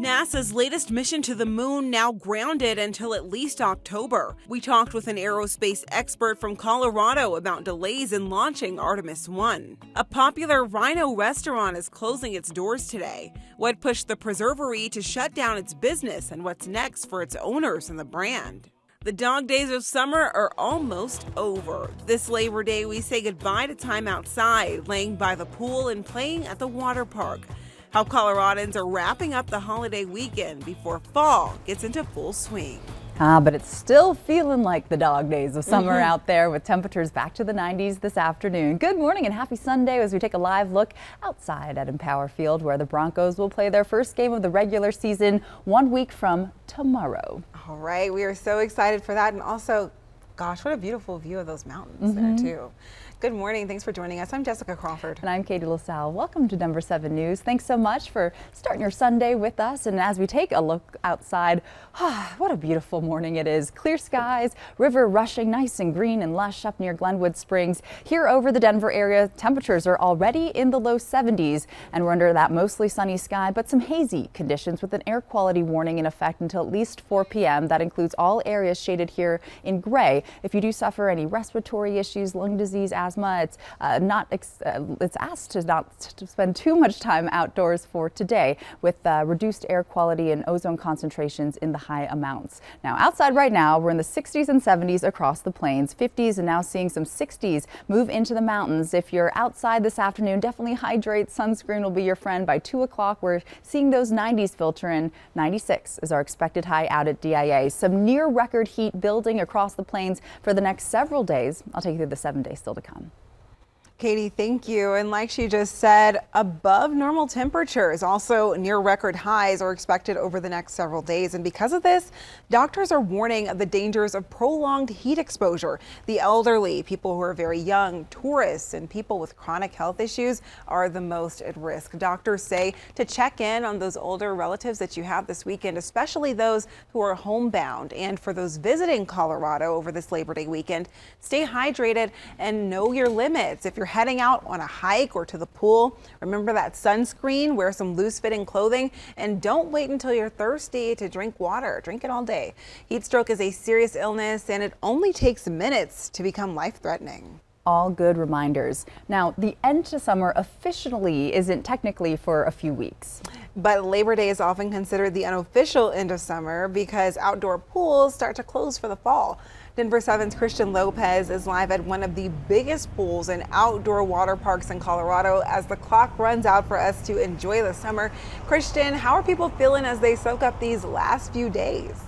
NASA's latest mission to the moon now grounded until at least October. We talked with an aerospace expert from Colorado about delays in launching Artemis 1. A popular Rhino restaurant is closing its doors today. What pushed the preservery to shut down its business, and what's next for its owners and the brand? The dog days of summer are almost over. This Labor Day, we say goodbye to time outside, laying by the pool and playing at the water park. How Coloradans are wrapping up the holiday weekend before fall gets into full swing. But it's still feeling like the dog days of summer out there, with temperatures back to the 90s this afternoon. Good morning and happy Sunday as we take a live look outside at Empower Field, where the Broncos will play their first game of the regular season 1 week from tomorrow. All right, we are so excited for that, and also, gosh, what a beautiful view of those mountains there too. Good morning. Thanks for joining us. I'm Jessica Crawford. And I'm Katie LaSalle. Welcome to Denver 7 News. Thanks so much for starting your Sunday with us. And as we take a look outside, what a beautiful morning it is. Clear skies, river rushing, nice and green and lush up near Glenwood Springs. Here over the Denver area, temperatures are already in the low 70s, and we're under that mostly sunny sky, but some hazy conditions with an air quality warning in effect until at least 4 p.m. That includes all areas shaded here in gray. If you do suffer any respiratory issues, lung disease, asthma, it's asked to not spend too much time outdoors for today, with reduced air quality and ozone concentrations in the high amounts. Now outside right now, we're in the 60s and 70s across the plains, 50s, and now seeing some 60s move into the mountains. If you're outside this afternoon, definitely hydrate. Sunscreen will be your friend. By 2 o'clock, we're seeing those 90s filter in. 96 is our expected high out at DIA. Some near record heat building across the plains for the next several days. I'll take you through the 7 days still to come. Katie, thank you. And like she just said, above normal temperatures, also near record highs, are expected over the next several days. And because of this, doctors are warning of the dangers of prolonged heat exposure. The elderly, people who are very young, tourists, and people with chronic health issues are the most at risk. Doctors say to check in on those older relatives that you have this weekend, especially those who are homebound. And for those visiting Colorado over this Labor Day weekend, stay hydrated and know your limits. If you're heading out on a hike or to the pool, remember that sunscreen, wear some loose-fitting clothing, and don't wait until you're thirsty to drink water. Drink it all day. Heat stroke is a serious illness, and it only takes minutes to become life-threatening. All good reminders. Now, the end to summer officially isn't technically for a few weeks. But Labor Day is often considered the unofficial end of summer because outdoor pools start to close for the fall. Denver 7's Christian Lopez is live at one of the biggest pools and outdoor water parks in Colorado as the clock runs out for us to enjoy the summer. Christian, how are people feeling as they soak up these last few days?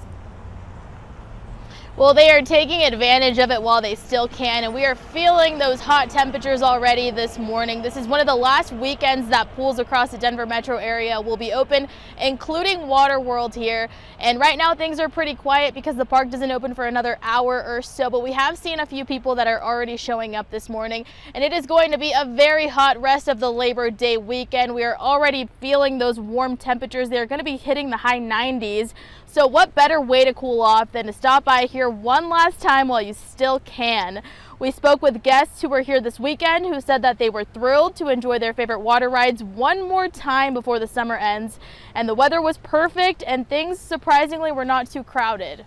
Well, they are taking advantage of it while they still can, and we are feeling those hot temperatures already this morning. This is one of the last weekends that pools across the Denver metro area will be open, including Water World here. And right now things are pretty quiet because the park doesn't open for another hour or so, but we have seen a few people that are already showing up this morning, and it is going to be a very hot rest of the Labor Day weekend. We are already feeling those warm temperatures. They're going to be hitting the high 90s. So what better way to cool off than to stop by here one last time while you still can. We spoke with guests who were here this weekend who said that they were thrilled to enjoy their favorite water rides one more time before the summer ends. And the weather was perfect and things surprisingly were not too crowded.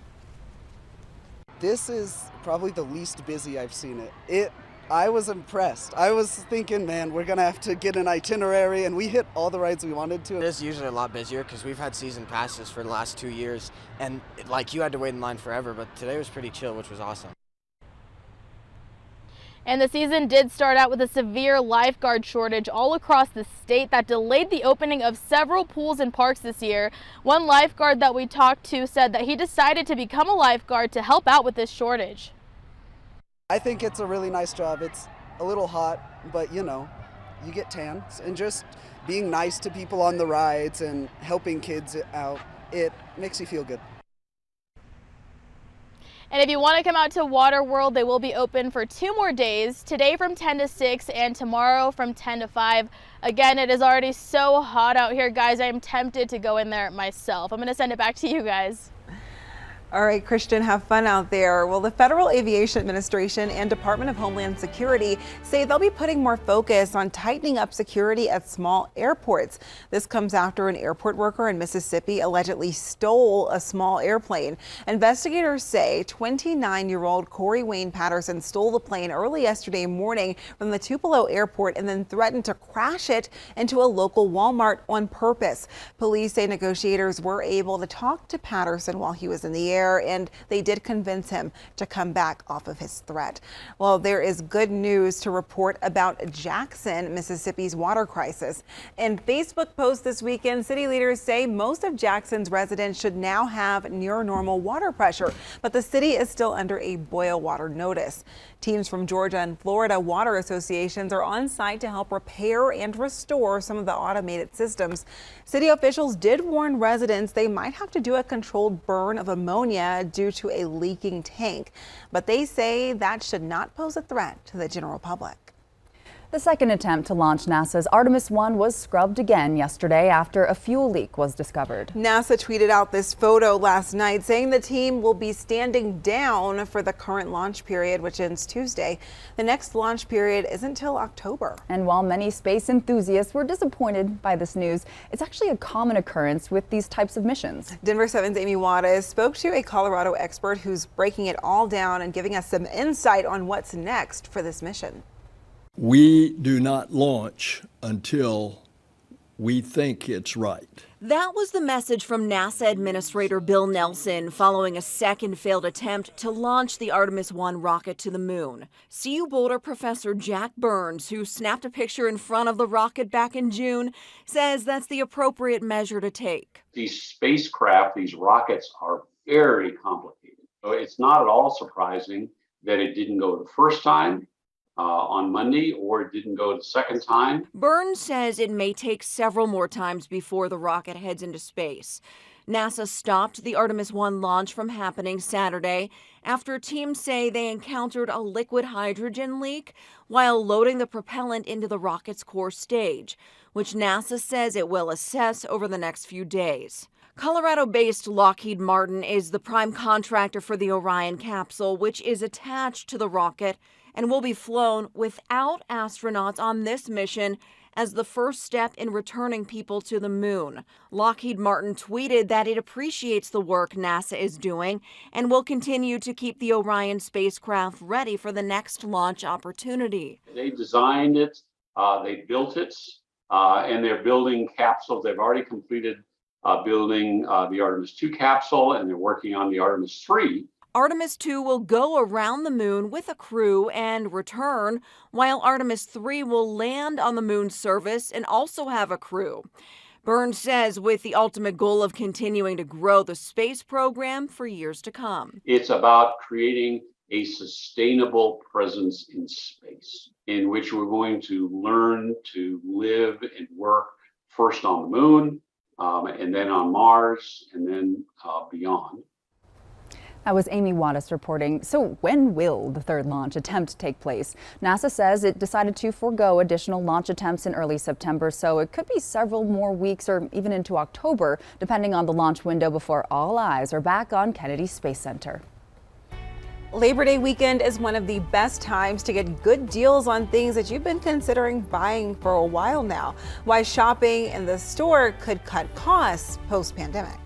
This is probably the least busy I've seen it. I was impressed. I was thinking, man, we're gonna have to get an itinerary, and we hit all the rides we wanted to. It is usually a lot busier because we've had season passes for the last 2 years, and like you had to wait in line forever, but today was pretty chill, which was awesome. And the season did start out with a severe lifeguard shortage all across the state that delayed the opening of several pools and parks this year. One lifeguard that we talked to said that he decided to become a lifeguard to help out with this shortage. I think it's a really nice job. It's a little hot, but you know, you get tan, and just being nice to people on the rides and helping kids out, it makes you feel good. And if you want to come out to Water World, they will be open for 2 more days, today from 10 to 6 and tomorrow from 10 to 5. Again, it is already so hot out here, guys. I am tempted to go in there myself. I'm going to send it back to you guys. All right, Christian, have fun out there. Well, the Federal Aviation Administration and Department of Homeland Security say they'll be putting more focus on tightening up security at small airports. This comes after an airport worker in Mississippi allegedly stole a small airplane. Investigators say 29-year-old Corey Wayne Patterson stole the plane early yesterday morning from the Tupelo airport and then threatened to crash it into a local Walmart on purpose. Police say negotiators were able to talk to Patterson while he was in the air, and they did convince him to come back off of his threat. Well, there is good news to report about Jackson, Mississippi's water crisis. In Facebook post this weekend, city leaders say most of Jackson's residents should now have near normal water pressure, but the city is still under a boil water notice. Teams from Georgia and Florida water associations are on site to help repair and restore some of the automated systems. City officials did warn residents they might have to do a controlled burn of ammonia due to a leaking tank, but they say that should not pose a threat to the general public. The second attempt to launch NASA's Artemis 1 was scrubbed again yesterday after a fuel leak was discovered. NASA tweeted out this photo last night saying the team will be standing down for the current launch period, which ends Tuesday. The next launch period isn't until October. And while many space enthusiasts were disappointed by this news, it's actually a common occurrence with these types of missions. Denver 7's Amy Wattis spoke to a Colorado expert who's breaking it all down and giving us some insight on what's next for this mission. We do not launch until we think it's right. That was the message from NASA Administrator Bill Nelson following a second failed attempt to launch the Artemis 1 rocket to the moon. CU Boulder professor Jack Burns, who snapped a picture in front of the rocket back in June, says that's the appropriate measure to take. These spacecraft, these rockets, are very complicated. So it's not at all surprising that it didn't go the first time on Monday, or it didn't go the second time. Burns says it may take several more times before the rocket heads into space. NASA stopped the Artemis 1 launch from happening Saturday after teams say they encountered a liquid hydrogen leak while loading the propellant into the rocket's core stage, which NASA says it will assess over the next few days. Colorado-based Lockheed Martin is the prime contractor for the Orion capsule, which is attached to the rocket and will be flown without astronauts on this mission as the first step in returning people to the moon. Lockheed Martin tweeted that it appreciates the work NASA is doing and will continue to keep the Orion spacecraft ready for the next launch opportunity. They designed it, they built it, and they're building capsules. They've already completed building the Artemis 2 capsule, and they're working on the Artemis 3. Artemis 2 will go around the moon with a crew and return, while Artemis 3 will land on the moon's surface and also have a crew. Burns says with the ultimate goal of continuing to grow the space program for years to come. It's about creating a sustainable presence in space, in which we're going to learn to live and work first on the moon, and then on Mars, and then beyond. That was Amy Wattis reporting. So when will the third launch attempt take place? NASA says it decided to forego additional launch attempts in early September, so it could be several more weeks or even into October, depending on the launch window before all eyes are back on Kennedy Space Center. Labor Day weekend is one of the best times to get good deals on things that you've been considering buying for a while now. Why shopping in the store could cut costs post-pandemic.